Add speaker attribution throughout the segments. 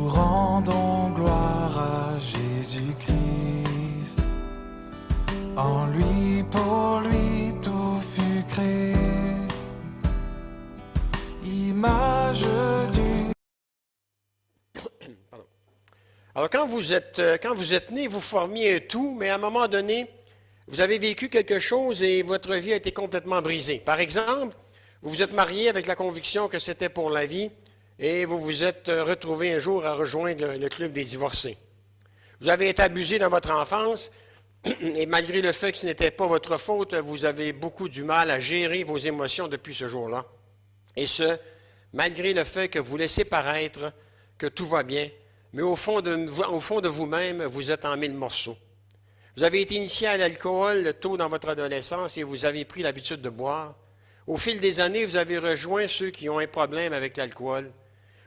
Speaker 1: Nous rendons gloire à Jésus-Christ. En lui, pour lui, tout fut créé. Image du...
Speaker 2: Pardon. Alors, quand vous êtes né, vous formiez un tout, mais à un moment donné, vous avez vécu quelque chose et votre vie a été complètement brisée. Par exemple, vous vous êtes marié avec la conviction que c'était pour la vie et vous vous êtes retrouvé un jour à rejoindre le club des divorcés. Vous avez été abusé dans votre enfance et malgré le fait que ce n'était pas votre faute, vous avez beaucoup du mal à gérer vos émotions depuis ce jour-là. Et ce, malgré le fait que vous laissez paraître que tout va bien, mais au fond de vous-même, vous êtes en mille morceaux. Vous avez été initié à l'alcool tôt dans votre adolescence et vous avez pris l'habitude de boire. Au fil des années, vous avez rejoint ceux qui ont un problème avec l'alcool.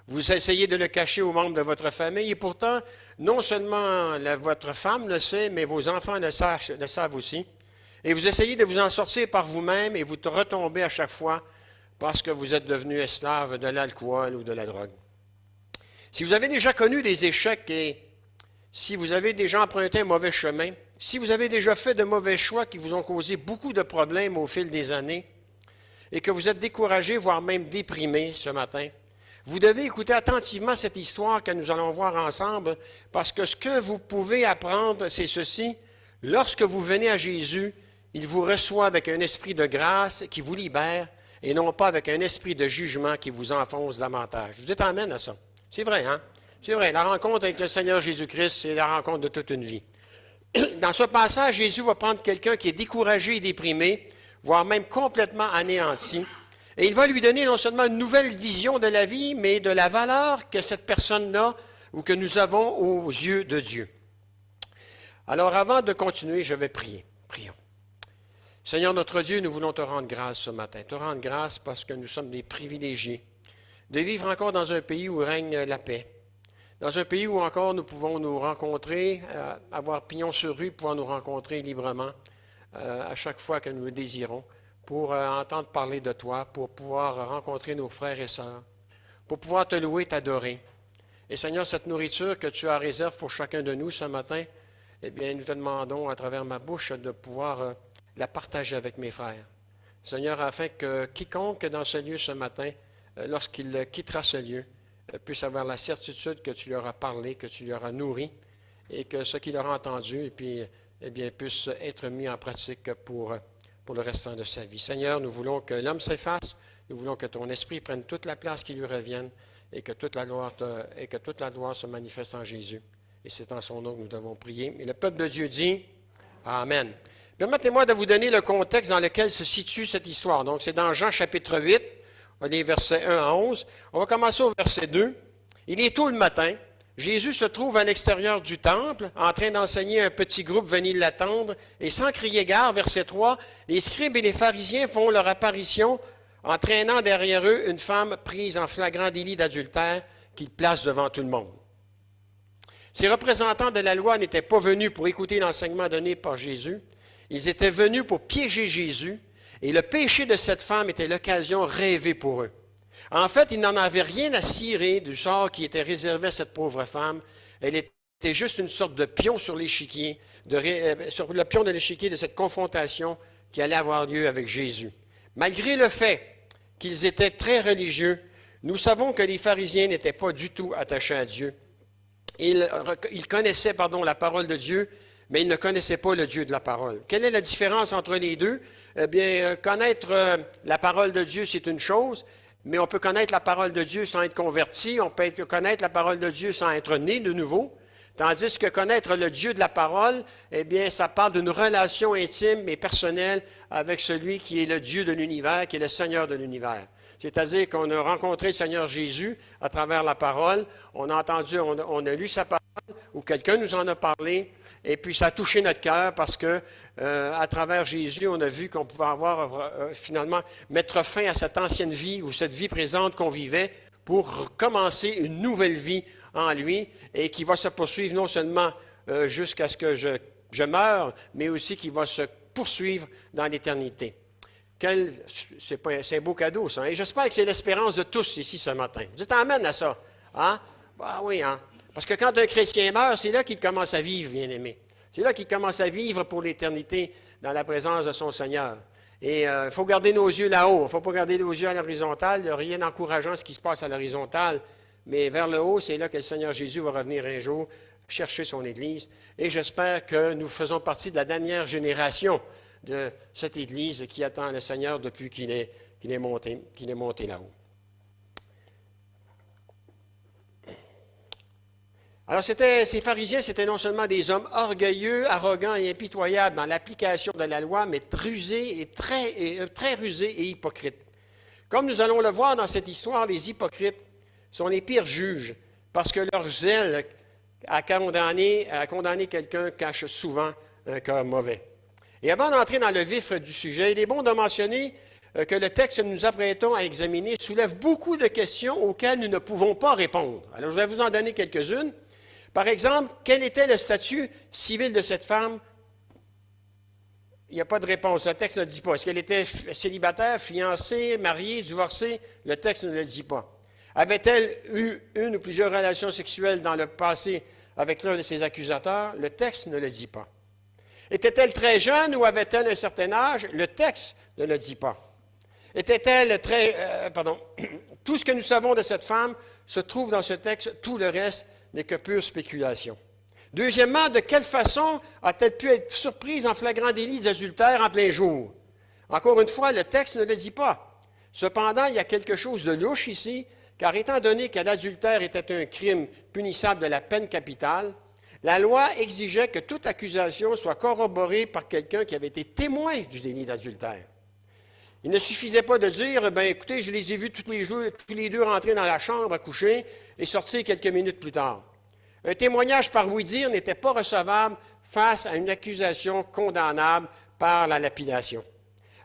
Speaker 2: Vous essayez de le cacher aux membres de votre famille et pourtant, non seulement votre femme le sait, mais vos enfants le savent aussi. Et vous essayez de vous en sortir par vous-même et vous retombez à chaque fois parce que vous êtes devenu esclave de l'alcool ou de la drogue. Si vous avez déjà connu des échecs et si vous avez déjà emprunté un mauvais chemin, si vous avez déjà fait de mauvais choix qui vous ont causé beaucoup de problèmes au fil des années et que vous êtes découragé, voire même déprimé ce matin, vous devez écouter attentivement cette histoire que nous allons voir ensemble parce que ce que vous pouvez apprendre, c'est ceci. Lorsque vous venez à Jésus, il vous reçoit avec un esprit de grâce qui vous libère et non pas avec un esprit de jugement qui vous enfonce davantage. Vous êtes amène à ça. C'est vrai, hein? C'est vrai. La rencontre avec le Seigneur Jésus-Christ, c'est la rencontre de toute une vie. Dans ce passage, Jésus va prendre quelqu'un qui est découragé et déprimé, voire même complètement anéanti, et il va lui donner non seulement une nouvelle vision de la vie, mais de la valeur que cette personne-là ou que nous avons aux yeux de Dieu. Alors, avant de continuer, je vais prier. Prions. Seigneur notre Dieu, nous voulons te rendre grâce ce matin. Te rendre grâce parce que nous sommes des privilégiés de vivre encore dans un pays où règne la paix. Dans un pays où encore nous pouvons nous rencontrer, avoir pignon sur rue, pouvoir nous rencontrer librement à chaque fois que nous le désirons, pour entendre parler de toi, pour pouvoir rencontrer nos frères et sœurs, pour pouvoir te louer, t'adorer. Et Seigneur, cette nourriture que tu as réserve pour chacun de nous ce matin, eh bien, nous te demandons à travers ma bouche de pouvoir la partager avec mes frères. Seigneur, afin que quiconque dans ce lieu ce matin, lorsqu'il quittera ce lieu, puisse avoir la certitude que tu leur as parlé, que tu leur as nourri, et que ce qu'il aura entendu, et puis, eh bien, puisse être mis en pratique pour le restant de sa vie. Seigneur, nous voulons que l'homme s'efface, nous voulons que ton esprit prenne toute la place qui lui revienne, et que toute la gloire se manifeste en Jésus. Et c'est en son nom que nous devons prier. Et le peuple de Dieu dit Amen. Permettez-moi de vous donner le contexte dans lequel se situe cette histoire. Donc, c'est dans Jean chapitre 8, les versets 1 à 11. On va commencer au verset 2. Il est tôt le matin. Jésus se trouve à l'extérieur du temple, en train d'enseigner un petit groupe venu l'attendre. Et sans crier gare, verset 3, les scribes et les pharisiens font leur apparition en traînant derrière eux une femme prise en flagrant délit d'adultère qu'ils placent devant tout le monde. Ces représentants de la loi n'étaient pas venus pour écouter l'enseignement donné par Jésus. Ils étaient venus pour piéger Jésus. Et le péché de cette femme était l'occasion rêvée pour eux. En fait, ils n'en avaient rien à cirer du sort qui était réservé à cette pauvre femme. Elle était juste une sorte de pion sur l'échiquier, sur le pion de l'échiquier de cette confrontation qui allait avoir lieu avec Jésus. Malgré le fait qu'ils étaient très religieux, nous savons que les pharisiens n'étaient pas du tout attachés à Dieu. Ils connaissaient, la parole de Dieu, mais ils ne connaissaient pas le Dieu de la parole. Quelle est la différence entre les deux? Eh bien, connaître la parole de Dieu, c'est une chose, mais on peut connaître la parole de Dieu sans être converti, on peut connaître la parole de Dieu sans être né de nouveau, tandis que connaître le Dieu de la parole, eh bien, ça parle d'une relation intime et personnelle avec celui qui est le Dieu de l'univers, qui est le Seigneur de l'univers. C'est-à-dire qu'on a rencontré le Seigneur Jésus à travers la parole, on a entendu, on a lu sa parole, ou quelqu'un nous en a parlé, et puis ça a touché notre cœur parce que à travers Jésus, on a vu qu'on pouvait finalement mettre fin à cette ancienne vie ou cette vie présente qu'on vivait pour commencer une nouvelle vie en lui et qui va se poursuivre non seulement jusqu'à ce que je meure, mais aussi qui va se poursuivre dans l'éternité. C'est un beau cadeau, ça. Et j'espère que c'est l'espérance de tous ici ce matin. Vous dites amen à ça. Hein? Ah oui, hein? Parce que quand un chrétien meurt, c'est là qu'il commence à vivre, bien-aimé. C'est là qu'il commence à vivre pour l'éternité dans la présence de son Seigneur. Et il faut garder nos yeux là-haut. Il ne faut pas garder nos yeux à l'horizontale. Il n'y a rien d'encourageant ce qui se passe à l'horizontale. Mais vers le haut, c'est là que le Seigneur Jésus va revenir un jour chercher son Église. Et j'espère que nous faisons partie de la dernière génération de cette Église qui attend le Seigneur depuis qu'il est monté là-haut. Alors, ces pharisiens, c'était non seulement des hommes orgueilleux, arrogants et impitoyables dans l'application de la loi, mais rusés très rusés et hypocrites. Comme nous allons le voir dans cette histoire, les hypocrites sont les pires juges, parce que leur zèle à condamner quelqu'un cache souvent un cœur mauvais. Et avant d'entrer dans le vif du sujet, il est bon de mentionner que le texte que nous nous apprêtons à examiner soulève beaucoup de questions auxquelles nous ne pouvons pas répondre. Alors, je vais vous en donner quelques-unes. Par exemple, quel était le statut civil de cette femme? Il n'y a pas de réponse. Le texte ne le dit pas. Est-ce qu'elle était célibataire, fiancée, mariée, divorcée? Le texte ne le dit pas. Avait-elle eu une ou plusieurs relations sexuelles dans le passé avec l'un de ses accusateurs? Le texte ne le dit pas. Était-elle très jeune ou avait-elle un certain âge? Le texte ne le dit pas. Était-elle Tout ce que nous savons de cette femme se trouve dans ce texte. Tout le reste n'est que pure spéculation. Deuxièmement, de quelle façon a-t-elle pu être surprise en flagrant délit d'adultère en plein jour? Encore une fois, le texte ne le dit pas. Cependant, il y a quelque chose de louche ici, car étant donné que l'adultère était un crime punissable de la peine capitale, la loi exigeait que toute accusation soit corroborée par quelqu'un qui avait été témoin du délit d'adultère. Il ne suffisait pas de dire, écoutez, je les ai vus tous les deux rentrer dans la chambre à coucher et sortir quelques minutes plus tard. Un témoignage par oui-dire n'était pas recevable face à une accusation condamnable par la lapidation.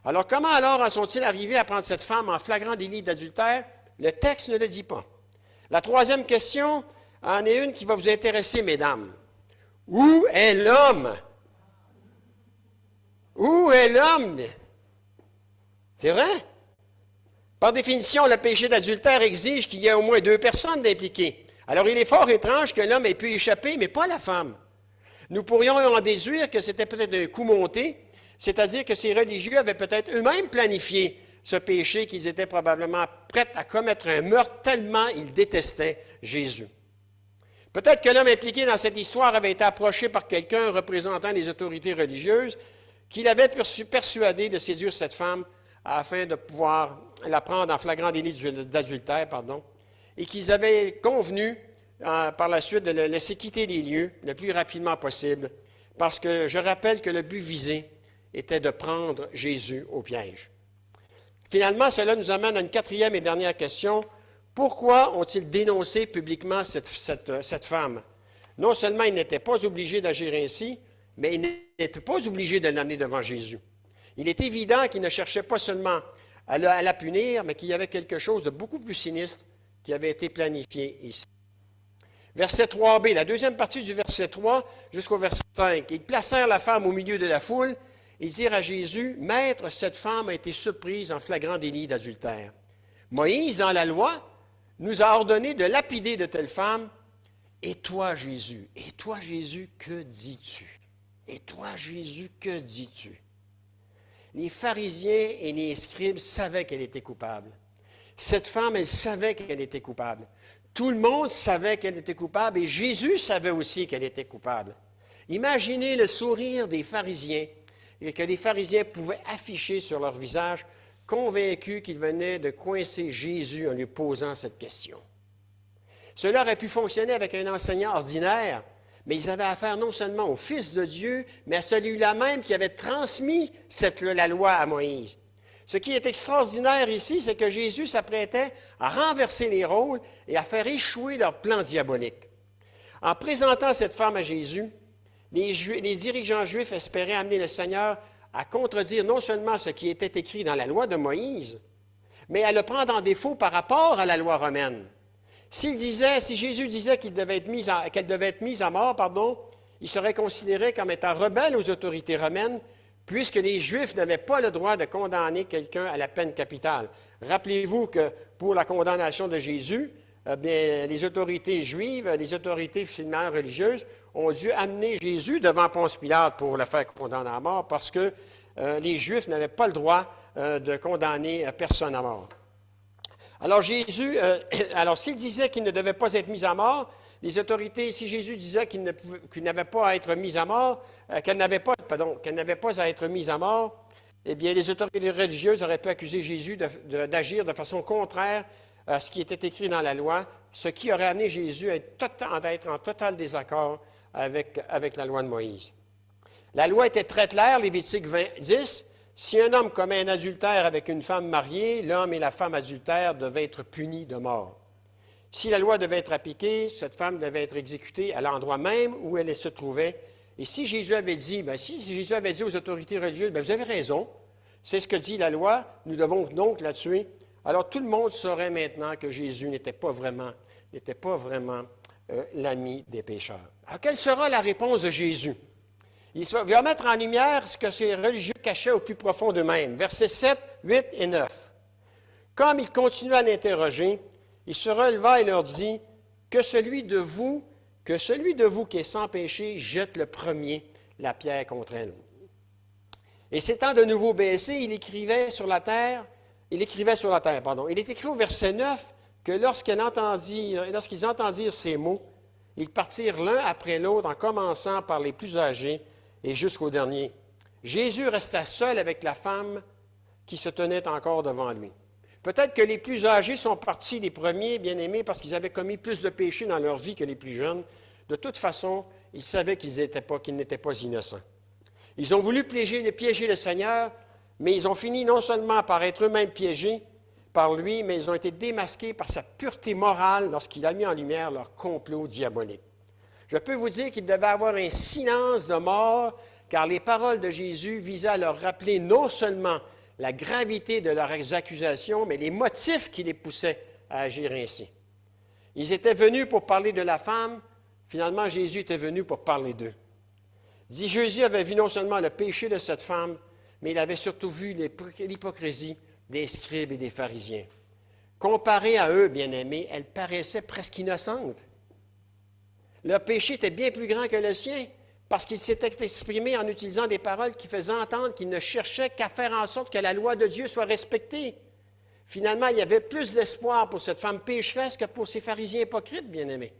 Speaker 2: Alors, comment alors en sont-ils arrivés à prendre cette femme en flagrant délit d'adultère? Le texte ne le dit pas. La troisième question en est une qui va vous intéresser, mesdames. Où est l'homme? Où est l'homme? C'est vrai? Par définition, le péché d'adultère exige qu'il y ait au moins deux personnes impliquées. Alors, il est fort étrange que l'homme ait pu échapper, mais pas la femme. Nous pourrions en déduire que c'était peut-être un coup monté, c'est-à-dire que ces religieux avaient peut-être eux-mêmes planifié ce péché, qu'ils étaient probablement prêts à commettre un meurtre tellement ils détestaient Jésus. Peut-être que l'homme impliqué dans cette histoire avait été approché par quelqu'un représentant les autorités religieuses qui l'avait persuadé de séduire cette femme afin de pouvoir la prendre en flagrant délit d'adultère, et qu'ils avaient convenu par la suite de le laisser quitter les lieux le plus rapidement possible, parce que je rappelle que le but visé était de prendre Jésus au piège. Finalement, cela nous amène à une quatrième et dernière question. Pourquoi ont-ils dénoncé publiquement cette femme? Non seulement ils n'étaient pas obligés d'agir ainsi, mais ils n'étaient pas obligés de l'amener devant Jésus. Il est évident qu'ils ne cherchaient pas seulement à la punir, mais qu'il y avait quelque chose de beaucoup plus sinistre qui avait été planifié ici. Verset 3b, la deuxième partie du verset 3 jusqu'au verset 5. Ils placèrent la femme au milieu de la foule et dirent à Jésus, « Maître, cette femme a été surprise en flagrant délit d'adultère. Moïse, dans la loi, nous a ordonné de lapider de telle femme. Et toi, Jésus, que dis-tu? Et toi, Jésus, que dis-tu? » Les pharisiens et les scribes savaient qu'elle était coupable. Cette femme, elle savait qu'elle était coupable. Tout le monde savait qu'elle était coupable et Jésus savait aussi qu'elle était coupable. Imaginez le sourire des pharisiens et que les pharisiens pouvaient afficher sur leur visage, convaincus qu'ils venaient de coincer Jésus en lui posant cette question. Cela aurait pu fonctionner avec un enseignant ordinaire, mais ils avaient affaire non seulement au Fils de Dieu, mais à celui-là même qui avait transmis la loi à Moïse. Ce qui est extraordinaire ici, c'est que Jésus s'apprêtait à renverser les rôles et à faire échouer leur plan diabolique. En présentant cette femme à Jésus, les dirigeants juifs espéraient amener le Seigneur à contredire non seulement ce qui était écrit dans la loi de Moïse, mais à le prendre en défaut par rapport à la loi romaine. Si Jésus disait qu'elle devait être mise à mort, il serait considéré comme étant rebelle aux autorités romaines, puisque les Juifs n'avaient pas le droit de condamner quelqu'un à la peine capitale. Rappelez-vous que pour la condamnation de Jésus, les autorités juives, les autorités finalement religieuses, ont dû amener Jésus devant Ponce Pilate pour le faire condamner à mort parce que les Juifs n'avaient pas le droit de condamner personne à mort. Alors Jésus, alors s'il disait qu'il ne devait pas être mis à mort, les autorités, si Jésus disait qu'il n'avait pas à être mis à mort, qu'elle n'avait pas à être mise à mort, eh bien, les autorités religieuses auraient pu accuser Jésus d'agir de façon contraire à ce qui était écrit dans la loi, ce qui aurait amené Jésus à être en total désaccord avec la loi de Moïse. La loi était très claire, Lévitique 10, si un homme commet un adultère avec une femme mariée, l'homme et la femme adultère devaient être punis de mort. Si la loi devait être appliquée, cette femme devait être exécutée à l'endroit même où elle se trouvait. Et si Jésus avait dit aux autorités religieuses, vous avez raison, c'est ce que dit la loi, nous devons donc la tuer, alors tout le monde saurait maintenant que Jésus n'était pas vraiment l'ami des pécheurs. Alors, quelle sera la réponse de Jésus? Il va mettre en lumière ce que ces religieux cachaient au plus profond d'eux-mêmes. Versets 7, 8 et 9. Comme il continua à l'interroger, il se releva et leur dit, que celui de vous qui est sans péché jette le premier la pierre contre elle. Et s'étant de nouveau baissé, il écrivait sur la terre. Il est écrit au verset 9 que lorsqu'ils entendirent ces mots, ils partirent l'un après l'autre en commençant par les plus âgés et jusqu'au dernier. Jésus resta seul avec la femme qui se tenait encore devant lui. Peut-être que les plus âgés sont partis les premiers, bien-aimés, parce qu'ils avaient commis plus de péchés dans leur vie que les plus jeunes. De toute façon, ils savaient qu'ils n'étaient pas innocents. Ils ont voulu piéger le Seigneur, mais ils ont fini non seulement par être eux-mêmes piégés par lui, mais ils ont été démasqués par sa pureté morale lorsqu'il a mis en lumière leur complot diabolique. Je peux vous dire qu'il devait avoir un silence de mort, car les paroles de Jésus visaient à leur rappeler non seulement la gravité de leurs accusations, mais les motifs qui les poussaient à agir ainsi. Ils étaient venus pour parler de la femme, finalement Jésus était venu pour parler d'eux. Dit Jésus avait vu non seulement le péché de cette femme, mais il avait surtout vu l'hypocrisie des scribes et des pharisiens. Comparée à eux, bien-aimés, elle paraissait presque innocente. Leur péché était bien plus grand que le sien, parce qu'il s'était exprimé en utilisant des paroles qui faisaient entendre qu'il ne cherchait qu'à faire en sorte que la loi de Dieu soit respectée. Finalement, il y avait plus d'espoir pour cette femme pécheresse que pour ces pharisiens hypocrites, bien-aimés.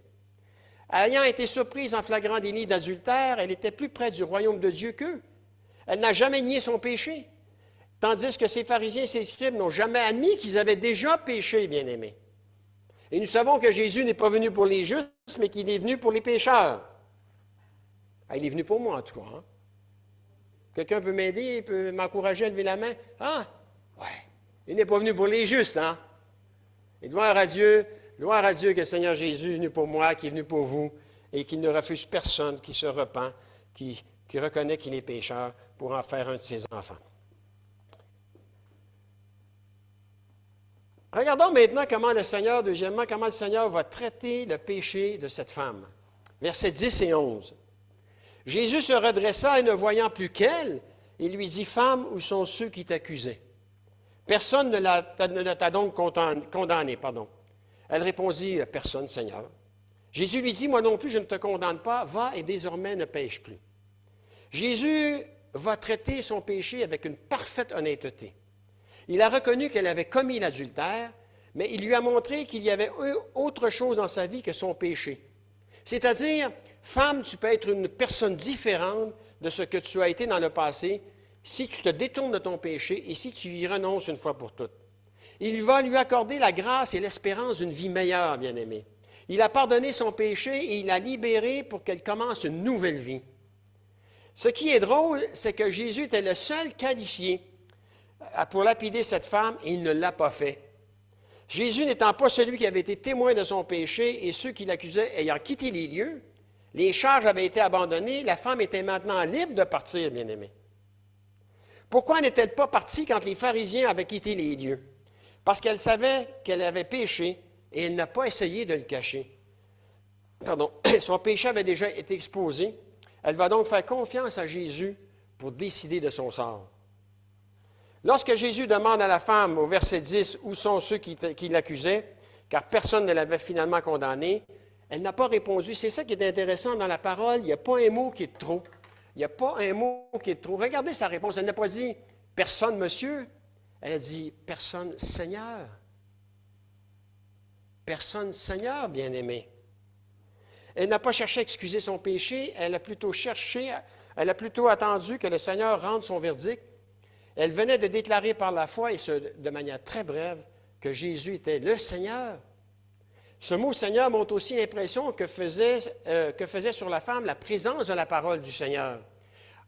Speaker 2: Ayant été surprise en flagrant délit d'adultère, elle était plus près du royaume de Dieu qu'eux. Elle n'a jamais nié son péché, tandis que ces pharisiens et ces scribes n'ont jamais admis qu'ils avaient déjà péché, bien-aimés. Et nous savons que Jésus n'est pas venu pour les justes, mais qu'il est venu pour les pécheurs. Ah, il est venu pour moi, en tout cas. Hein? Quelqu'un peut m'aider, peut m'encourager à lever la main? Ah, ouais. Il n'est pas venu pour les justes, hein? Et gloire à Dieu que le Seigneur Jésus est venu pour moi, qui est venu pour vous, et qu'il ne refuse personne qui se repent, qui reconnaît qu'il est pécheur, pour en faire un de ses enfants. Regardons maintenant comment le Seigneur va traiter le péché de cette femme. Versets 10 et 11. Jésus se redressa et ne voyant plus qu'elle, il lui dit, « Femme, où sont ceux qui t'accusaient? Personne ne t'a donc condamné. » Elle répondit, « Personne, Seigneur. » Jésus lui dit, « Moi non plus, je ne te condamne pas. Va et désormais ne pêche plus. » Jésus va traiter son péché avec une parfaite honnêteté. Il a reconnu qu'elle avait commis l'adultère, mais il lui a montré qu'il y avait autre chose dans sa vie que son péché. C'est-à-dire, femme, tu peux être une personne différente de ce que tu as été dans le passé si tu te détournes de ton péché et si tu y renonces une fois pour toutes. Il va lui accorder la grâce et l'espérance d'une vie meilleure, bien-aimée. Il a pardonné son péché et il l'a libérée pour qu'elle commence une nouvelle vie. Ce qui est drôle, c'est que Jésus était le seul qualifié pour lapider cette femme et il ne l'a pas fait. Jésus n'étant pas celui qui avait été témoin de son péché et ceux qui l'accusaient ayant quitté les lieux, les charges avaient été abandonnées, la femme était maintenant libre de partir, bien-aimée. Pourquoi n'est-elle pas partie quand les pharisiens avaient quitté les lieux? Parce qu'elle savait qu'elle avait péché et elle n'a pas essayé de le cacher. Son péché avait déjà été exposé. Elle va donc faire confiance à Jésus pour décider de son sort. Lorsque Jésus demande à la femme, au verset 10, où sont ceux qui l'accusaient, car personne ne l'avait finalement condamnée. Elle n'a pas répondu. C'est ça qui est intéressant dans la parole. Il n'y a pas un mot qui est trop. Il n'y a pas un mot qui est trop. Regardez sa réponse. Elle n'a pas dit « Personne, monsieur ». Elle a dit « Personne, Seigneur ». Personne, Seigneur, bien-aimé. Elle n'a pas cherché à excuser son péché. Elle a plutôt attendu que le Seigneur rende son verdict. Elle venait de déclarer par la foi, et de manière très brève, que Jésus était le Seigneur. Ce mot Seigneur montre aussi l'impression que faisait sur la femme la présence de la parole du Seigneur.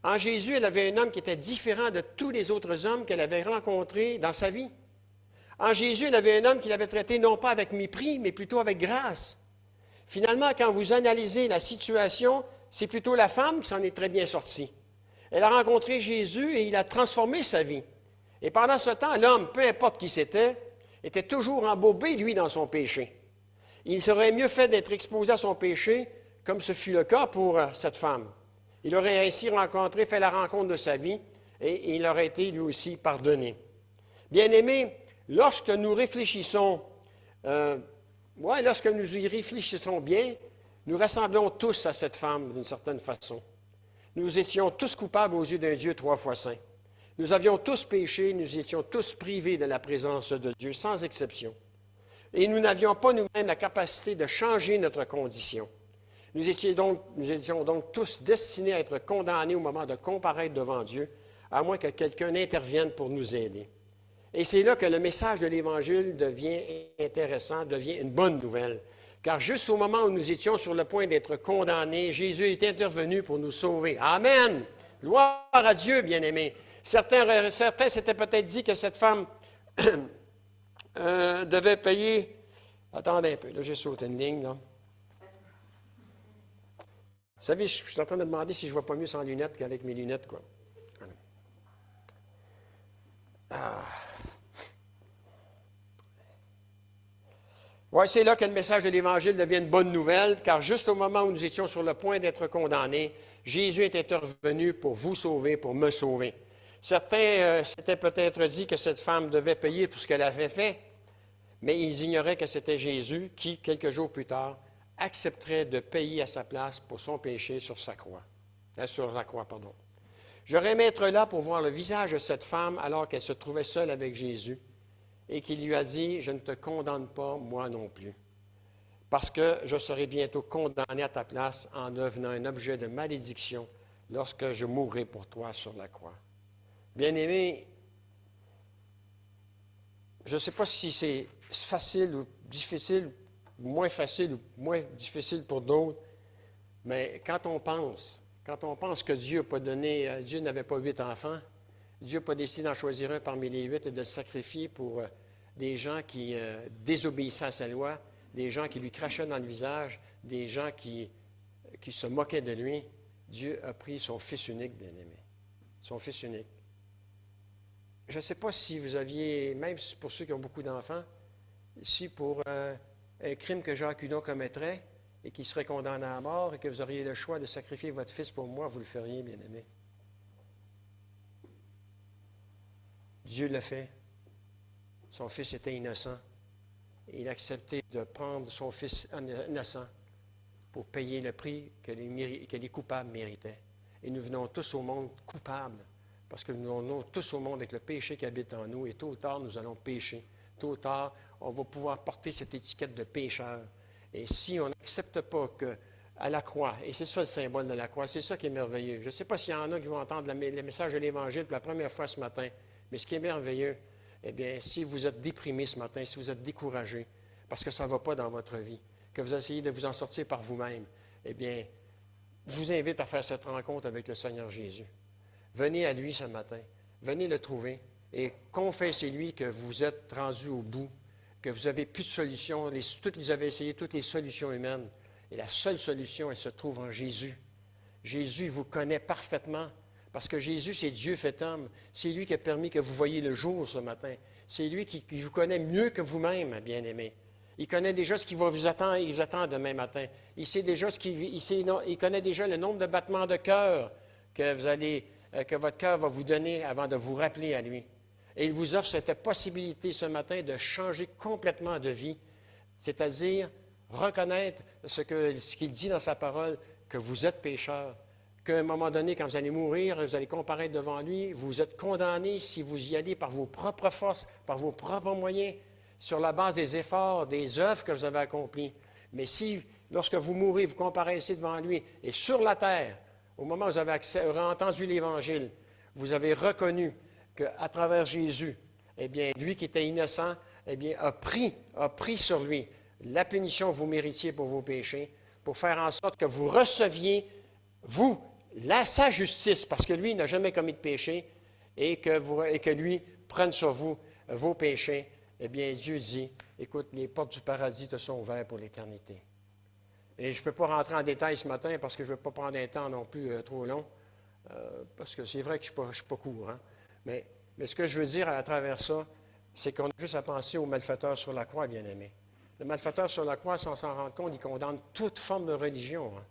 Speaker 2: En Jésus, elle avait un homme qui était différent de tous les autres hommes qu'elle avait rencontrés dans sa vie. En Jésus, elle avait un homme qui l'avait traité non pas avec mépris, mais plutôt avec grâce. Finalement, quand vous analysez la situation, c'est plutôt la femme qui s'en est très bien sortie. Elle a rencontré Jésus et il a transformé sa vie. Et pendant ce temps, l'homme, peu importe qui c'était, était toujours embourbé, lui, dans son péché. Il serait mieux fait d'être exposé à son péché, comme ce fut le cas pour cette femme. Il aurait ainsi fait la rencontre de sa vie et il aurait été lui aussi pardonné. Bien-aimés, lorsque nous réfléchissons, lorsque nous y réfléchissons bien, nous ressemblons tous à cette femme d'une certaine façon. Nous étions tous coupables aux yeux d'un Dieu 3 fois saint. Nous avions tous péché, nous étions tous privés de la présence de Dieu, sans exception. Et nous n'avions pas nous-mêmes la capacité de changer notre condition. Nous étions donc tous destinés à être condamnés au moment de comparaître devant Dieu, à moins que quelqu'un intervienne pour nous aider. Et c'est là que le message de l'Évangile devient intéressant, devient une bonne nouvelle. Car juste au moment où nous étions sur le point d'être condamnés, Jésus est intervenu pour nous sauver. Amen! Gloire à Dieu, bien-aimés. Certains s'étaient peut-être dit que cette femme devait payer... Attendez un peu, là, j'ai sauté une ligne, là. Vous savez, je suis en train de me demander si je ne vois pas mieux sans lunettes qu'avec mes lunettes, quoi. Oui, c'est là que le message de l'Évangile devient une bonne nouvelle, car juste au moment où nous étions sur le point d'être condamnés, Jésus est intervenu pour vous sauver, pour me sauver. Certains s'étaient peut-être dit que cette femme devait payer pour ce qu'elle avait fait, mais ils ignoraient que c'était Jésus qui, quelques jours plus tard, accepterait de payer à sa place pour son péché sur la croix. J'aurais aimé être là pour voir le visage de cette femme alors qu'elle se trouvait seule avec Jésus et qu'il lui a dit « Je ne te condamne pas, moi non plus, parce que je serai bientôt condamné à ta place en devenant un objet de malédiction lorsque je mourrai pour toi sur la croix. » Bien-aimés, je ne sais pas si c'est facile ou difficile, moins facile ou moins difficile pour d'autres, mais quand on pense que Dieu n'avait pas 8 enfants, Dieu n'a pas décidé d'en choisir un parmi les 8 et de le sacrifier pour des gens qui désobéissaient à sa loi, des gens qui lui crachaient dans le visage, des gens qui se moquaient de lui. Dieu a pris son Fils unique, bien-aimé. Son Fils unique. Je ne sais pas si vous aviez, même pour ceux qui ont beaucoup d'enfants, si pour un crime que Jacques Hudon commettrait et qui serait condamné à mort et que vous auriez le choix de sacrifier votre fils pour moi, vous le feriez, bien-aimé. Dieu l'a fait. Son fils était innocent. Et il a accepté de prendre son fils innocent pour payer le prix que les coupables méritaient. Et nous venons tous au monde coupables, parce que nous venons tous au monde avec le péché qui habite en nous, et tôt ou tard, nous allons pécher. Tôt ou tard, on va pouvoir porter cette étiquette de pécheur. Et si on n'accepte pas qu'à la croix, et c'est ça le symbole de la croix, c'est ça qui est merveilleux. Je ne sais pas s'il y en a qui vont entendre le message de l'Évangile pour la première fois ce matin, mais ce qui est merveilleux, eh bien, si vous êtes déprimé ce matin, si vous êtes découragé, parce que ça ne va pas dans votre vie, que vous essayez de vous en sortir par vous-même, eh bien, je vous invite à faire cette rencontre avec le Seigneur Jésus. Venez à lui ce matin, venez le trouver et confessez-lui que vous êtes rendu au bout, que vous n'avez plus de solution, vous avez essayé toutes les solutions humaines, et la seule solution, elle se trouve en Jésus. Jésus vous connaît parfaitement, parce que Jésus, c'est Dieu fait homme. C'est lui qui a permis que vous voyiez le jour ce matin. C'est lui qui vous connaît mieux que vous-même, bien-aimés. Il connaît déjà ce qui va vous attendre, il vous attend demain matin. Il sait déjà il connaît déjà le nombre de battements de cœur que votre cœur va vous donner avant de vous rappeler à lui. Et il vous offre cette possibilité ce matin de changer complètement de vie c'est-à-dire reconnaître ce qu'il dit dans sa parole, que vous êtes pécheur, qu'à un moment donné, quand vous allez mourir, vous allez comparaître devant lui, vous êtes condamné si vous y allez par vos propres forces, par vos propres moyens, sur la base des efforts, des œuvres que vous avez accomplies. Mais si, lorsque vous mourrez, vous comparaissez devant lui, et sur la terre, au moment où vous avez entendu l'Évangile, vous avez reconnu qu'à travers Jésus, eh bien, lui qui était innocent, eh bien, a pris sur lui la punition que vous méritiez pour vos péchés, pour faire en sorte que vous receviez, vous, sa justice, parce que lui n'a jamais commis de péché, et que lui prenne sur vous vos péchés. Eh bien, Dieu dit, écoute, les portes du paradis te sont ouvertes pour l'éternité. Et je ne peux pas rentrer en détail ce matin parce que je ne veux pas prendre un temps non plus trop long, parce que c'est vrai que je ne suis pas court. Hein? Mais ce que je veux dire à travers ça, c'est qu'on a juste à penser au malfaiteur sur la croix, bien-aimé. Le malfaiteur sur la croix, sans s'en rendre compte, il condamne toute forme de religion. Hein?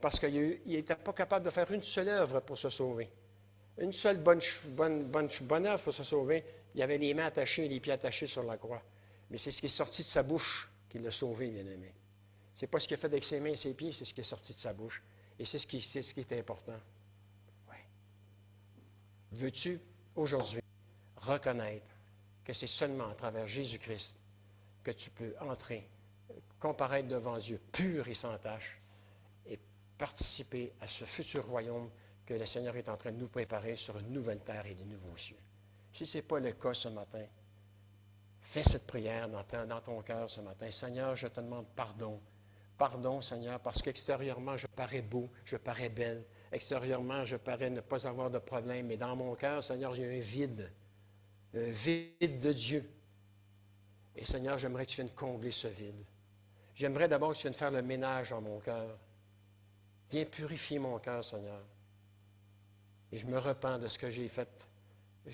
Speaker 2: Parce qu'il n'était pas capable de faire une seule œuvre pour se sauver. Une seule bonne œuvre pour se sauver. Il avait les mains attachées et les pieds attachés sur la croix. Mais c'est ce qui est sorti de sa bouche qui l'a sauvé, bien-aimé. Ce n'est pas ce qu'il a fait avec ses mains et ses pieds, c'est ce qui est sorti de sa bouche. Et c'est ce qui est important. Oui. Veux-tu, aujourd'hui, reconnaître que c'est seulement à travers Jésus-Christ que tu peux entrer, comparaître devant Dieu pur et sans tache, et participer à ce futur royaume que le Seigneur est en train de nous préparer sur une nouvelle terre et de nouveaux cieux. Si ce n'est pas le cas ce matin, fais cette prière dans ton cœur ce matin. Seigneur, je te demande pardon. Pardon, Seigneur, parce qu'extérieurement, je parais beau, je parais belle. Extérieurement, je parais ne pas avoir de problème. Mais dans mon cœur, Seigneur, il y a un vide de Dieu. Et Seigneur, j'aimerais que tu viennes combler ce vide. J'aimerais d'abord que tu viennes faire le ménage dans mon cœur. Viens purifier mon cœur, Seigneur. Et je me repens de ce que j'ai fait,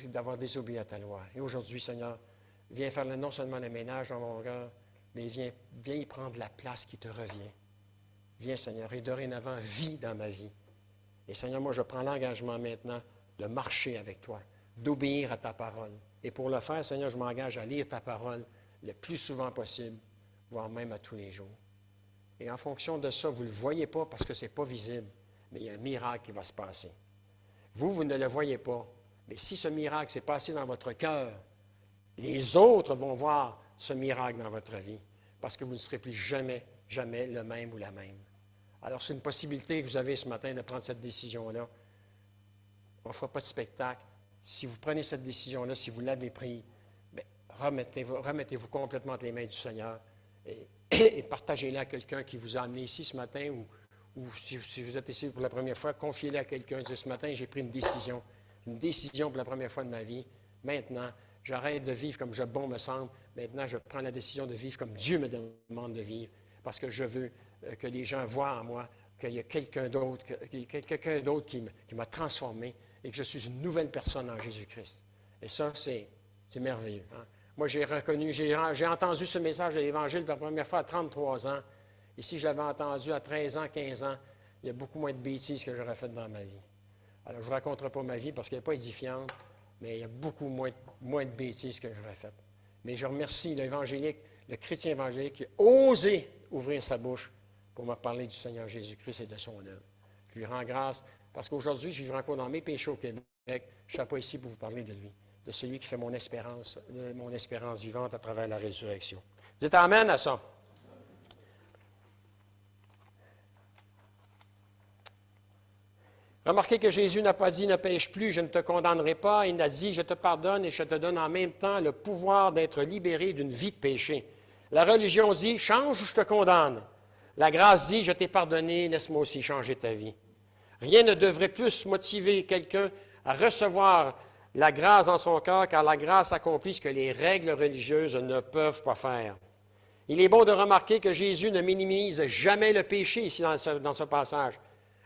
Speaker 2: d'avoir désobéi à ta loi. Et aujourd'hui, Seigneur, viens faire non seulement le ménage dans mon cœur, mais viens y prendre la place qui te revient. Viens, Seigneur, et dorénavant, vis dans ma vie. Et Seigneur, moi, je prends l'engagement maintenant de marcher avec toi, d'obéir à ta parole. Et pour le faire, Seigneur, je m'engage à lire ta parole le plus souvent possible, voire même à tous les jours. Et en fonction de ça, vous ne le voyez pas parce que ce n'est pas visible, mais il y a un miracle qui va se passer. Vous ne le voyez pas, mais si ce miracle s'est passé dans votre cœur, les autres vont voir ce miracle dans votre vie, parce que vous ne serez plus jamais le même ou la même. Alors, c'est une possibilité que vous avez ce matin de prendre cette décision-là. On ne fera pas de spectacle. Si vous prenez cette décision-là, si vous l'avez prise, remettez-vous complètement entre les mains du Seigneur et partagez-la à quelqu'un qui vous a amené ici ce matin ou si vous êtes ici pour la première fois, confiez-la à quelqu'un. Dites, ce matin, j'ai pris une décision pour la première fois de ma vie. Maintenant, j'arrête de vivre comme bon me semble. Maintenant, je prends la décision de vivre comme Dieu me demande de vivre parce que je veux que les gens voient en moi qu'il y a quelqu'un d'autre qui m'a transformé et que je suis une nouvelle personne en Jésus-Christ. Et ça, c'est merveilleux. Hein? Moi, j'ai entendu ce message de l'Évangile pour la première fois à 33 ans. Et si je l'avais entendu à 13 ans, 15 ans, il y a beaucoup moins de bêtises que j'aurais faites dans ma vie. Alors, je ne raconterai pas ma vie parce qu'elle n'est pas édifiante, mais il y a beaucoup moins de bêtises que j'aurais faites. Mais je remercie le chrétien évangélique qui a osé ouvrir sa bouche pour me parler du Seigneur Jésus-Christ et de son œuvre. Je lui rends grâce parce qu'aujourd'hui, je vivrai encore dans mes péchés au Québec. Je ne suis pas ici pour vous parler de lui, de celui qui fait mon espérance vivante à travers la résurrection. Vous dites amen à ça? Remarquez que Jésus n'a pas dit « ne pêche plus, je ne te condamnerai pas ». Il a dit « je te pardonne et je te donne en même temps le pouvoir d'être libéré d'une vie de péché ». La religion dit « change ou je te condamne ». La grâce dit « je t'ai pardonné, laisse-moi aussi changer ta vie ». Rien ne devrait plus motiver quelqu'un à recevoir la grâce dans son cœur, car la grâce accomplit ce que les règles religieuses ne peuvent pas faire. Il est bon de remarquer que Jésus ne minimise jamais le péché ici dans ce passage.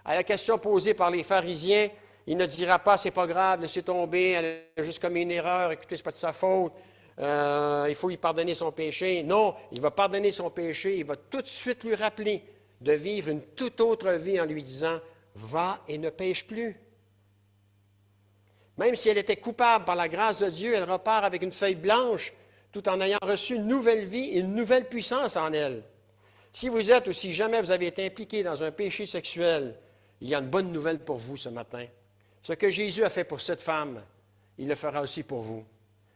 Speaker 2: À la question posée par les pharisiens, il ne dira pas « c'est pas grave, laissez tomber, elle a juste commis une erreur, écoutez, ce n'est pas de sa faute, il faut lui pardonner son péché ». Non, il va pardonner son péché, il va tout de suite lui rappeler de vivre une toute autre vie en lui disant « va et ne pêche plus ». Même si elle était coupable par la grâce de Dieu, elle repart avec une feuille blanche tout en ayant reçu une nouvelle vie et une nouvelle puissance en elle. Si vous êtes ou si jamais vous avez été impliqué dans un péché sexuel, il y a une bonne nouvelle pour vous ce matin. Ce que Jésus a fait pour cette femme, il le fera aussi pour vous.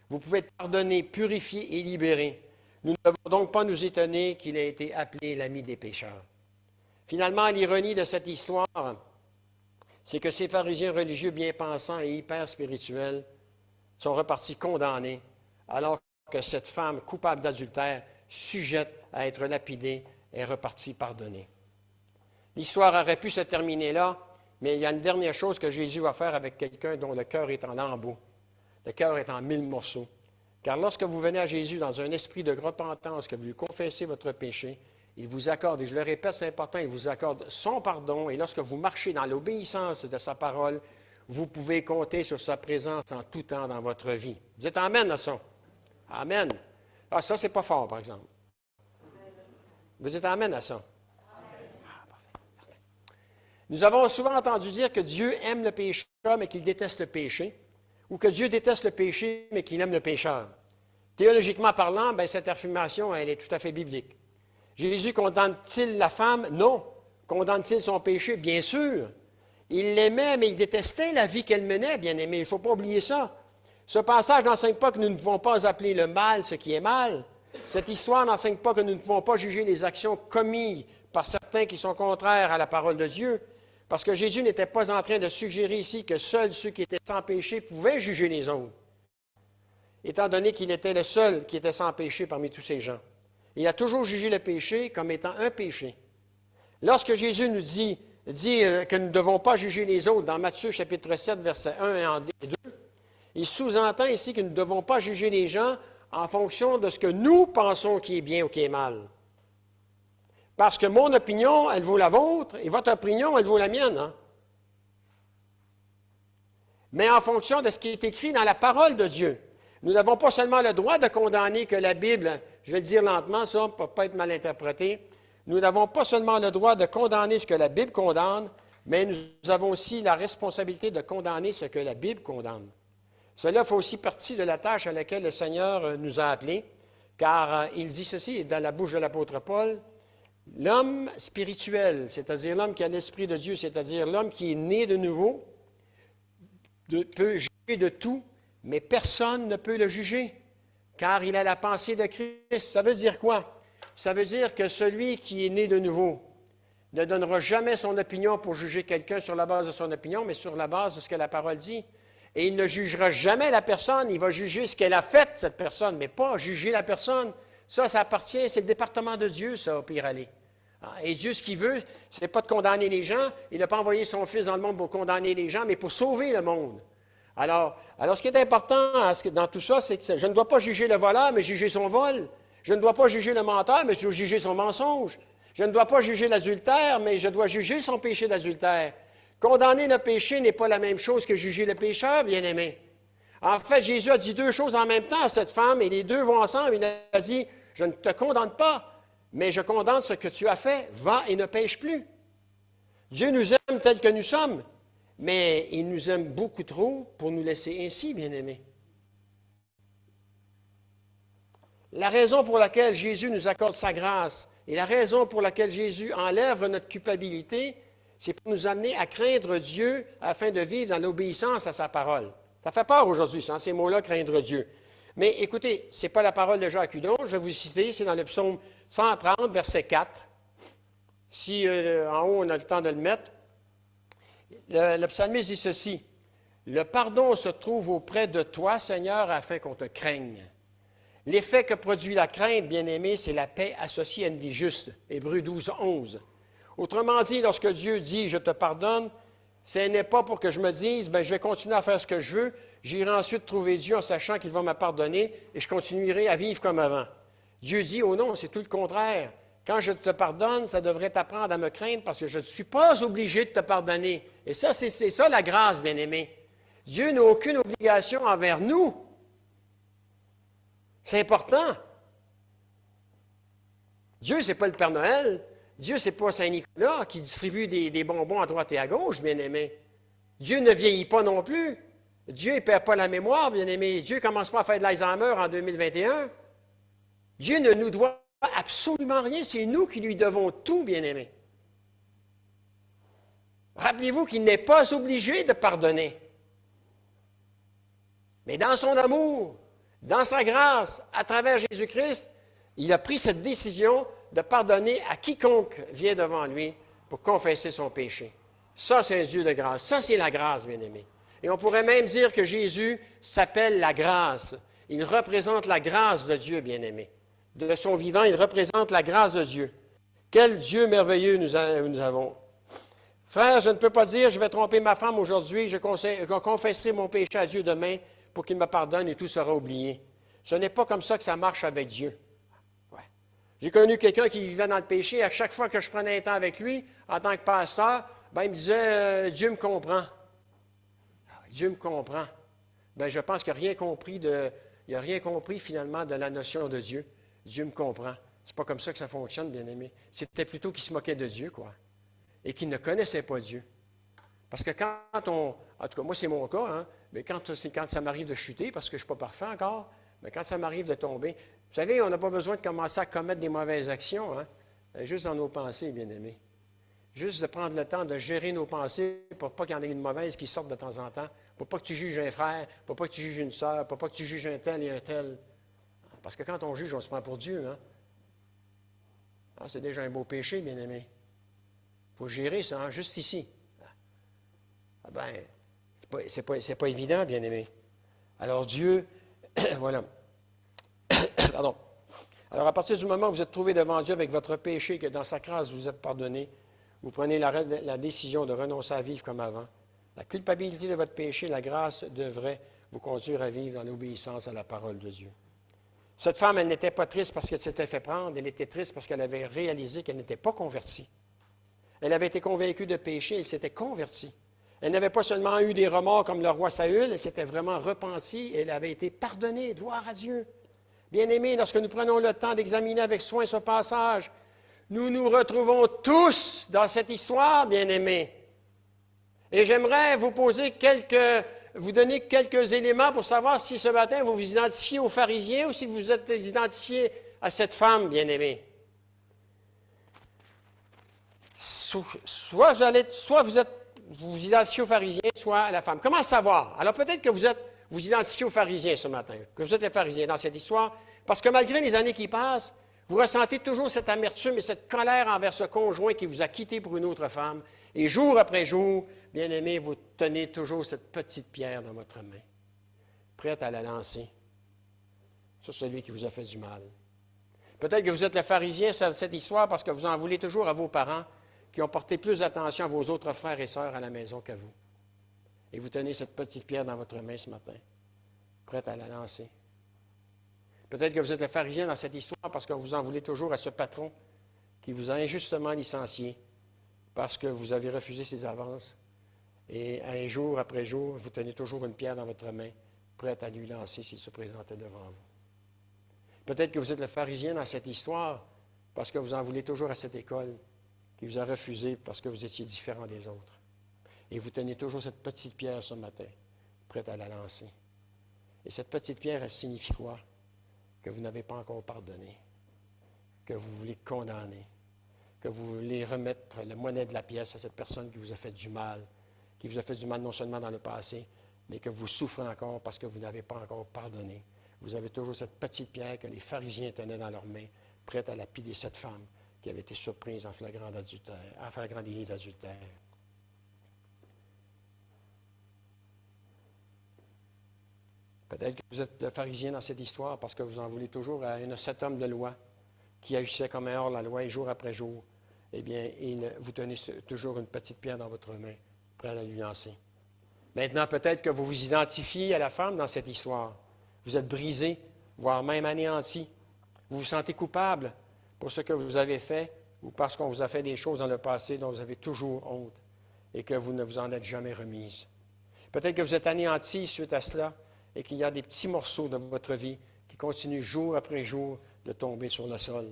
Speaker 2: Vous pouvez être pardonné, purifié et libéré. Nous ne devons donc pas nous étonner qu'il ait été appelé l'ami des pécheurs. Finalement, l'ironie de cette histoire, c'est que ces pharisiens religieux bien pensants et hyper spirituels sont repartis condamnés, alors que cette femme coupable d'adultère, sujette à être lapidée, est repartie pardonnée. L'histoire aurait pu se terminer là, mais il y a une dernière chose que Jésus va faire avec quelqu'un dont le cœur est en lambeaux. Le cœur est en 1000 morceaux. Car lorsque vous venez à Jésus dans un esprit de repentance, que vous lui confessez votre péché, il vous accorde, et je le répète, c'est important, il vous accorde son pardon. Et lorsque vous marchez dans l'obéissance de sa parole, vous pouvez compter sur sa présence en tout temps dans votre vie. Vous dites Amen à ça? Amen. Ah, ça, c'est pas fort, par exemple. Vous dites Amen à ça? Nous avons souvent entendu dire que Dieu aime le pécheur, mais qu'il déteste le péché, ou que Dieu déteste le péché, mais qu'il aime le pécheur. Théologiquement parlant, cette affirmation, elle est tout à fait biblique. Jésus condamne-t-il la femme? Non. Condamne-t-il son péché? Bien sûr. Il l'aimait, mais il détestait la vie qu'elle menait, bien aimé. Il ne faut pas oublier ça. Ce passage n'enseigne pas que nous ne pouvons pas appeler le mal ce qui est mal. Cette histoire n'enseigne pas que nous ne pouvons pas juger les actions commises par certains qui sont contraires à la parole de Dieu. Parce que Jésus n'était pas en train de suggérer ici que seuls ceux qui étaient sans péché pouvaient juger les autres, étant donné qu'il était le seul qui était sans péché parmi tous ces gens. Il a toujours jugé le péché comme étant un péché. Lorsque Jésus nous dit que nous ne devons pas juger les autres, dans Matthieu chapitre 7, versets 1 et 2, il sous-entend ici que nous ne devons pas juger les gens en fonction de ce que nous pensons qui est bien ou qui est mal. Parce que mon opinion, elle vaut la vôtre, et votre opinion, elle vaut la mienne. Hein? Mais en fonction de ce qui est écrit dans la parole de Dieu. Nous n'avons pas seulement le droit de condamner que la Bible, je vais le dire lentement, ça, pour ne pas être mal interprété, nous n'avons pas seulement le droit de condamner ce que la Bible condamne, mais nous avons aussi la responsabilité de condamner ce que la Bible condamne. Cela fait aussi partie de la tâche à laquelle le Seigneur nous a appelés, car il dit ceci dans la bouche de l'apôtre Paul, l'homme spirituel, c'est-à-dire l'homme qui a l'Esprit de Dieu, c'est-à-dire l'homme qui est né de nouveau, peut juger de tout, mais personne ne peut le juger, car il a la pensée de Christ. Ça veut dire quoi? Ça veut dire que celui qui est né de nouveau ne donnera jamais son opinion pour juger quelqu'un sur la base de son opinion, mais sur la base de ce que la parole dit. Et il ne jugera jamais la personne, il va juger ce qu'elle a fait, cette personne, mais pas juger la personne. Ça appartient, c'est le département de Dieu, ça, au pire aller. Et Dieu, ce qu'il veut, ce n'est pas de condamner les gens. Il n'a pas envoyé son Fils dans le monde pour condamner les gens, mais pour sauver le monde. Alors ce qui est important dans tout ça, c'est que je ne dois pas juger le voleur, mais juger son vol. Je ne dois pas juger le menteur, mais je dois juger son mensonge. Je ne dois pas juger l'adultère, mais je dois juger son péché d'adultère. Condamner le péché n'est pas la même chose que juger le pécheur, bien-aimé. En fait, Jésus a dit deux choses en même temps à cette femme, et les deux vont ensemble. Il a dit, je ne te condamne pas, mais je condamne ce que tu as fait. Va et ne pêche plus. Dieu nous aime tels que nous sommes, mais il nous aime beaucoup trop pour nous laisser ainsi, bien-aimés. La raison pour laquelle Jésus nous accorde sa grâce et la raison pour laquelle Jésus enlève notre culpabilité, c'est pour nous amener à craindre Dieu afin de vivre dans l'obéissance à sa parole. Ça fait peur aujourd'hui, ça, ces mots-là, craindre Dieu. Mais écoutez, ce n'est pas la parole de Jacques Hudon, je vais vous citer, c'est dans le psaume 130, verset 4. Si en haut, on a le temps de le mettre. Le psalmiste dit ceci, « Le pardon se trouve auprès de toi, Seigneur, afin qu'on te craigne. » L'effet que produit la crainte, bien-aimé, c'est la paix associée à une vie juste. Hébreux 12, 11. Autrement dit, lorsque Dieu dit « Je te pardonne », ce n'est pas pour que je me dise « Je vais continuer à faire ce que je veux, j'irai ensuite trouver Dieu en sachant qu'il va me pardonner et je continuerai à vivre comme avant. » Dieu dit « Oh non, c'est tout le contraire. Quand je te pardonne, ça devrait t'apprendre à me craindre parce que je ne suis pas obligé de te pardonner. » Et ça, c'est ça la grâce, bien-aimé. Dieu n'a aucune obligation envers nous. C'est important. Dieu, ce n'est pas le Père Noël. Dieu, ce n'est pas Saint-Nicolas qui distribue des bonbons à droite et à gauche, bien-aimé. Dieu ne vieillit pas non plus. Dieu ne perd pas la mémoire, bien-aimé. Dieu ne commence pas à faire de l'Alzheimer en 2021. Dieu ne nous doit absolument rien, c'est nous qui lui devons tout, bien-aimés. Rappelez-vous qu'il n'est pas obligé de pardonner. Mais dans son amour, dans sa grâce, à travers Jésus-Christ, il a pris cette décision de pardonner à quiconque vient devant lui pour confesser son péché. Ça, c'est un Dieu de grâce. Ça, c'est la grâce, bien-aimés. Et on pourrait même dire que Jésus s'appelle la grâce. Il représente la grâce de Dieu, bien-aimés. De son vivant, il représente la grâce de Dieu. Quel Dieu merveilleux nous avons. Frère, je ne peux pas dire, je vais tromper ma femme aujourd'hui, je confesserai mon péché à Dieu demain pour qu'il me pardonne et tout sera oublié. Ce n'est pas comme ça que ça marche avec Dieu. Ouais. J'ai connu quelqu'un qui vivait dans le péché. À chaque fois que je prenais un temps avec lui, en tant que pasteur, ben, il me disait, Dieu me comprend. Dieu me comprend. Ben, je pense qu'il n'a rien compris finalement de la notion de Dieu. Dieu me comprend. C'est pas comme ça que ça fonctionne, bien-aimé. C'était plutôt qu'il se moquait de Dieu, quoi. Et qu'il ne connaissait pas Dieu. Parce que quand on... En tout cas, moi, c'est mon cas, hein, mais quand ça m'arrive de chuter, parce que je ne suis pas parfait encore, mais quand ça m'arrive de tomber, vous savez, on n'a pas besoin de commencer à commettre des mauvaises actions, hein, juste dans nos pensées, bien-aimés. Juste de prendre le temps de gérer nos pensées pour pas qu'il y en ait une mauvaise qui sorte de temps en temps, pour pas que tu juges un frère, pour pas que tu juges une sœur, pour pas que tu juges un tel et un tel. Parce que quand on juge, on se prend pour Dieu, hein. Ah, c'est déjà un beau péché, bien-aimé. Il faut gérer ça, hein, juste ici. Ah ben, c'est pas évident, bien-aimé. Alors Dieu, voilà. Pardon. Alors à partir du moment où vous êtes trouvé devant Dieu avec votre péché, que dans sa grâce vous êtes pardonné, vous prenez la décision de renoncer à vivre comme avant. La culpabilité de votre péché, la grâce devrait vous conduire à vivre dans l'obéissance à la parole de Dieu. Cette femme, elle n'était pas triste parce qu'elle s'était fait prendre, elle était triste parce qu'elle avait réalisé qu'elle n'était pas convertie. Elle avait été convaincue de péché, elle s'était convertie. Elle n'avait pas seulement eu des remords comme le roi Saül, elle s'était vraiment repentie et elle avait été pardonnée. Gloire à Dieu. Bien-aimés, lorsque nous prenons le temps d'examiner avec soin ce passage, nous nous retrouvons tous dans cette histoire, bien-aimés. Et j'aimerais vous donner quelques éléments pour savoir si ce matin vous vous identifiez aux pharisiens ou si vous êtes identifié à cette femme, bien-aimée. Soit vous vous identifiez aux pharisiens, soit à la femme. Comment savoir? Alors peut-être que vous identifiez aux pharisiens ce matin, que vous êtes les pharisiens dans cette histoire, parce que malgré les années qui passent, vous ressentez toujours cette amertume et cette colère envers ce conjoint qui vous a quitté pour une autre femme. Et jour après jour, bien-aimé, vous tenez toujours cette petite pierre dans votre main, prête à la lancer sur celui qui vous a fait du mal. Peut-être que vous êtes le pharisien dans cette histoire parce que vous en voulez toujours à vos parents qui ont porté plus d'attention à vos autres frères et sœurs à la maison qu'à vous. Et vous tenez cette petite pierre dans votre main ce matin, prête à la lancer. Peut-être que vous êtes le pharisien dans cette histoire parce que vous en voulez toujours à ce patron qui vous a injustement licencié parce que vous avez refusé ses avances. Et un jour après jour, vous tenez toujours une pierre dans votre main, prête à lui lancer s'il se présentait devant vous. Peut-être que vous êtes le pharisien dans cette histoire parce que vous en voulez toujours à cette école qui vous a refusé parce que vous étiez différent des autres. Et vous tenez toujours cette petite pierre ce matin, prête à la lancer. Et cette petite pierre, elle signifie quoi? Que vous n'avez pas encore pardonné, que vous voulez condamner, que vous voulez remettre la monnaie de la pièce à cette personne qui vous a fait du mal, qui vous a fait du mal non seulement dans le passé, mais que vous souffrez encore parce que vous n'avez pas encore pardonné. Vous avez toujours cette petite pierre que les pharisiens tenaient dans leurs mains, prête à lapider cette femme qui avait été surprise en flagrant délit d'adultère. Peut-être que vous êtes le pharisien dans cette histoire parce que vous en voulez toujours à cet homme de loi qui agissait comme un hors-la-loi et jour après jour. Eh bien, vous tenez toujours une petite pierre dans votre main, prête à la lui lancer. Maintenant, peut-être que vous vous identifiez à la femme dans cette histoire. Vous êtes brisé, voire même anéanti. Vous vous sentez coupable pour ce que vous avez fait ou parce qu'on vous a fait des choses dans le passé dont vous avez toujours honte et que vous ne vous en êtes jamais remise. Peut-être que vous êtes anéanti suite à cela et qu'il y a des petits morceaux de votre vie qui continuent jour après jour de tomber sur le sol.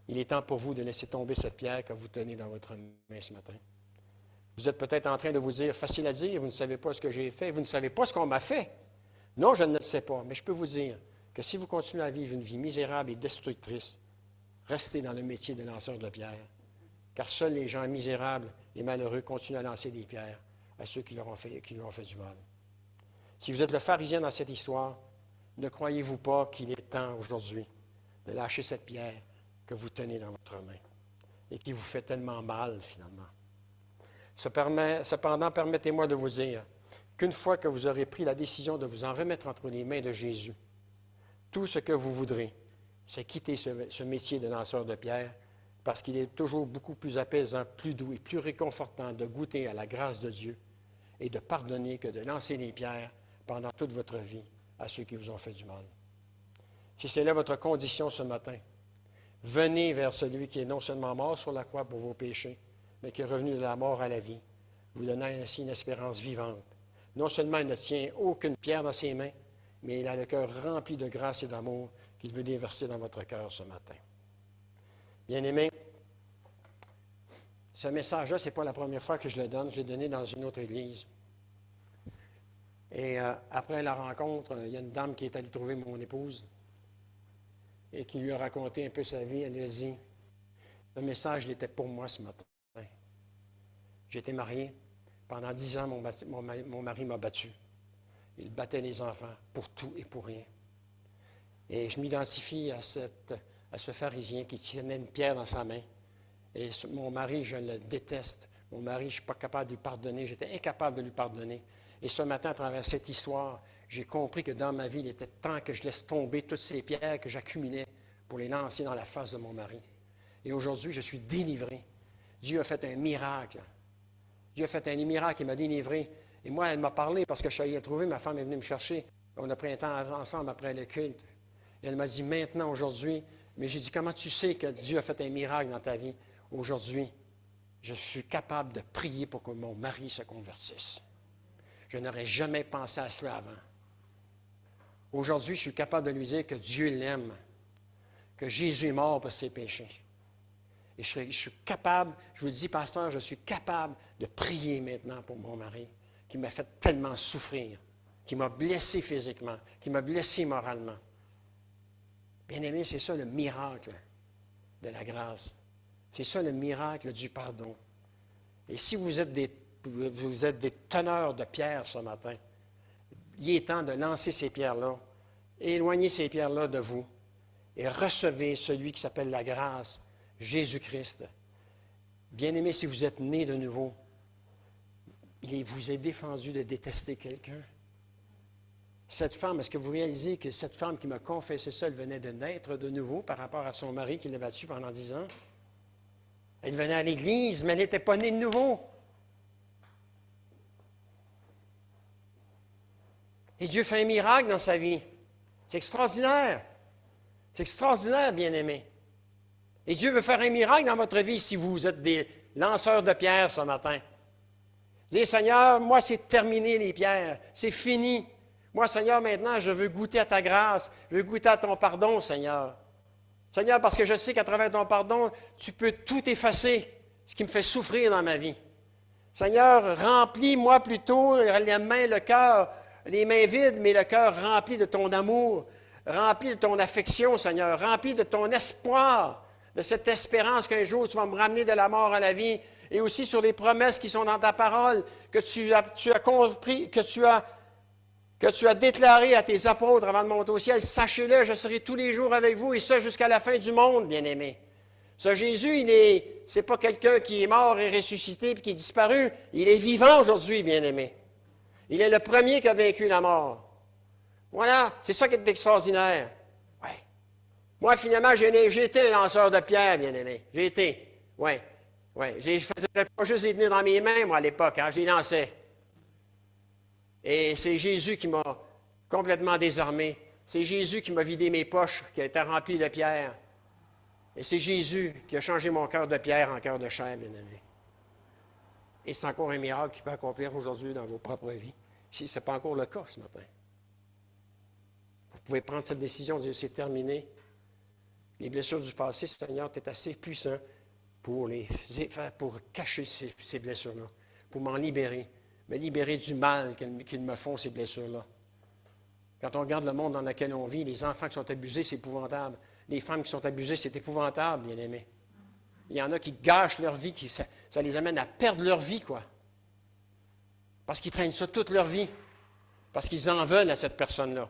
Speaker 2: Il est temps pour vous de laisser tomber cette pierre que vous tenez dans votre main ce matin. Vous êtes peut-être en train de vous dire, facile à dire, vous ne savez pas ce que j'ai fait, vous ne savez pas ce qu'on m'a fait. Non, je ne le sais pas, mais je peux vous dire que si vous continuez à vivre une vie misérable et destructrice, restez dans le métier de lanceur de pierres, car seuls les gens misérables et malheureux continuent à lancer des pierres à ceux qui leur ont fait du mal. Si vous êtes le pharisien dans cette histoire, ne croyez-vous pas qu'il est temps aujourd'hui de lâcher cette pierre que vous tenez dans votre main et qui vous fait tellement mal finalement? Cependant, permettez-moi de vous dire qu'une fois que vous aurez pris la décision de vous en remettre entre les mains de Jésus, tout ce que vous voudrez, c'est quitter ce métier de lanceur de pierre parce qu'il est toujours beaucoup plus apaisant, plus doux et plus réconfortant de goûter à la grâce de Dieu et de pardonner que de lancer des pierres pendant toute votre vie à ceux qui vous ont fait du mal. Si c'est là votre condition ce matin, venez vers celui qui est non seulement mort sur la croix pour vos péchés, mais qui est revenu de la mort à la vie, vous donnant ainsi une espérance vivante. Non seulement il ne tient aucune pierre dans ses mains, mais il a le cœur rempli de grâce et d'amour qu'il veut déverser dans votre cœur ce matin. Bien-aimés, ce message-là, ce n'est pas la première fois que je le donne. Je l'ai donné dans une autre église. Et après la rencontre, il y a une dame qui est allée trouver mon épouse et qui lui a raconté un peu sa vie. Elle lui a dit, le message, il était pour moi ce matin. J'étais marié. Pendant 10 ans, mon mari m'a battu. Il battait les enfants pour tout et pour rien. Et je m'identifie à ce pharisien qui tenait une pierre dans sa main. Et mon mari, je le déteste. Mon mari, je ne suis pas capable de lui pardonner. J'étais incapable de lui pardonner. Et ce matin, à travers cette histoire, j'ai compris que dans ma vie, il était temps que je laisse tomber toutes ces pierres que j'accumulais pour les lancer dans la face de mon mari. Et aujourd'hui, je suis délivré. Dieu a fait un miracle. Dieu a fait un miracle, il m'a délivré. Et moi, elle m'a parlé parce que je suis allé la trouver, ma femme est venue me chercher. On a pris un temps ensemble après le culte. Et elle m'a dit, maintenant, aujourd'hui, mais j'ai dit, comment tu sais que Dieu a fait un miracle dans ta vie? Aujourd'hui, je suis capable de prier pour que mon mari se convertisse. Je n'aurais jamais pensé à cela avant. Aujourd'hui, je suis capable de lui dire que Dieu l'aime, que Jésus est mort pour ses péchés. Et je suis capable, je vous le dis, pasteur, je suis capable de prier maintenant pour mon mari, qui m'a fait tellement souffrir, qui m'a blessé physiquement, qui m'a blessé moralement. Bien-aimé, c'est ça le miracle de la grâce. C'est ça le miracle du pardon. Et si vous êtes des teneurs de pierres ce matin, il est temps de lancer ces pierres-là, éloigner ces pierres-là de vous et recevez celui qui s'appelle la grâce, Jésus-Christ. Bien-aimé, si vous êtes né de nouveau, il vous est défendu de détester quelqu'un. Cette femme, est-ce que vous réalisez que cette femme qui m'a confessé ça, elle venait de naître de nouveau par rapport à son mari qui l'a battu pendant 10 ans? Elle venait à l'Église, mais elle n'était pas née de nouveau. Et Dieu fait un miracle dans sa vie. C'est extraordinaire. C'est extraordinaire, bien-aimé. Et Dieu veut faire un miracle dans votre vie si vous êtes des lanceurs de pierres ce matin. Dites, Seigneur, moi, c'est terminé les pierres. C'est fini. Moi, Seigneur, maintenant, je veux goûter à ta grâce. Je veux goûter à ton pardon, Seigneur. Seigneur, parce que je sais qu'à travers ton pardon, tu peux tout effacer, ce qui me fait souffrir dans ma vie. Seigneur, remplis-moi plutôt les mains, le cœur, les mains vides, mais le cœur rempli de ton amour, rempli de ton affection, Seigneur, rempli de ton espoir, de cette espérance qu'un jour tu vas me ramener de la mort à la vie, et aussi sur les promesses qui sont dans ta parole, que tu as compris, que tu as déclaré à tes apôtres avant de monter au ciel. Sachez-le, je serai tous les jours avec vous, et ça jusqu'à la fin du monde, bien-aimés. Ce Jésus, c'est pas quelqu'un qui est mort et ressuscité et qui est disparu. Il est vivant aujourd'hui, bien-aimé. Il est le premier qui a vaincu la mort. Voilà, c'est ça qui est extraordinaire. Ouais. Moi, finalement, j'ai été un lanceur de pierre, bien-aimé. J'ai été. Oui. Ouais. Je ne faisais pas juste les tenir dans mes mains, moi, à l'époque. Hein, je les lançais. Et c'est Jésus qui m'a complètement désarmé. C'est Jésus qui m'a vidé mes poches, qui a été rempli de pierre. Et c'est Jésus qui a changé mon cœur de pierre en cœur de chair, bien-aimé. Et c'est encore un miracle qu'il peut accomplir aujourd'hui dans vos propres vies. Si ce n'est pas encore le cas ce matin. Vous pouvez prendre cette décision de dire c'est terminé. Les blessures du passé, Seigneur, tu es assez puissant pour cacher ces blessures-là, pour m'en libérer, me libérer du mal qu'ils me font, ces blessures-là. Quand on regarde le monde dans lequel on vit, les enfants qui sont abusés, c'est épouvantable. Les femmes qui sont abusées, c'est épouvantable, bien aimé. Il y en a qui gâchent leur vie, ça les amène à perdre leur vie, quoi. Parce qu'ils traînent ça toute leur vie. Parce qu'ils en veulent à cette personne-là.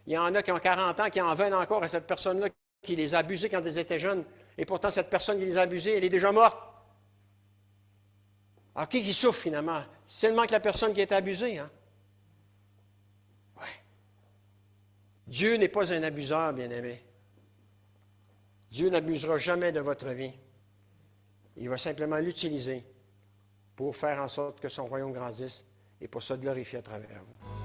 Speaker 2: Il y en a qui ont 40 ans, qui en veulent encore à cette personne-là, qui les a abusés quand ils étaient jeunes. Et pourtant, cette personne qui les a abusés, elle est déjà morte. Alors, qui souffre finalement? C'est seulement que la personne qui a été abusée, hein? Oui. Dieu n'est pas un abuseur, bien-aimé. Dieu n'abusera jamais de votre vie. Il va simplement l'utiliser pour faire en sorte que son royaume grandisse et pour se glorifier à travers vous.